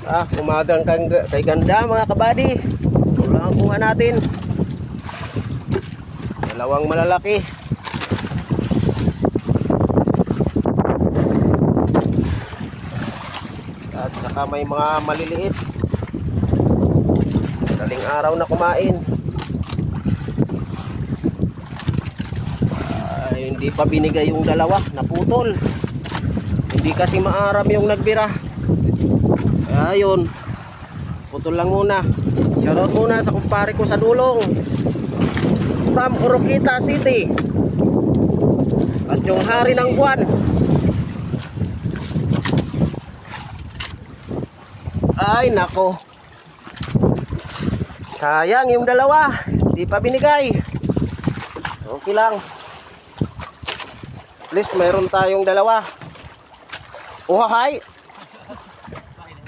Umagang kay ganda mga kabady. Ito lang ang kuha natin. Dalawang malalaki. At saka may mga maliliit. Daling araw na kumain. Hindi pa binigay yung dalawa, naputol. Hindi kasi maaram yung nagbira. Kaya yun, putol lang muna. Shoutout muna sa kumpare ko sa dulong from Oroquita City. At yung hari ng buwan. Ay nako, sayang yung dalawa, hindi pa binigay. Okay lang, at least mayroon tayong dalawa. Uhahay.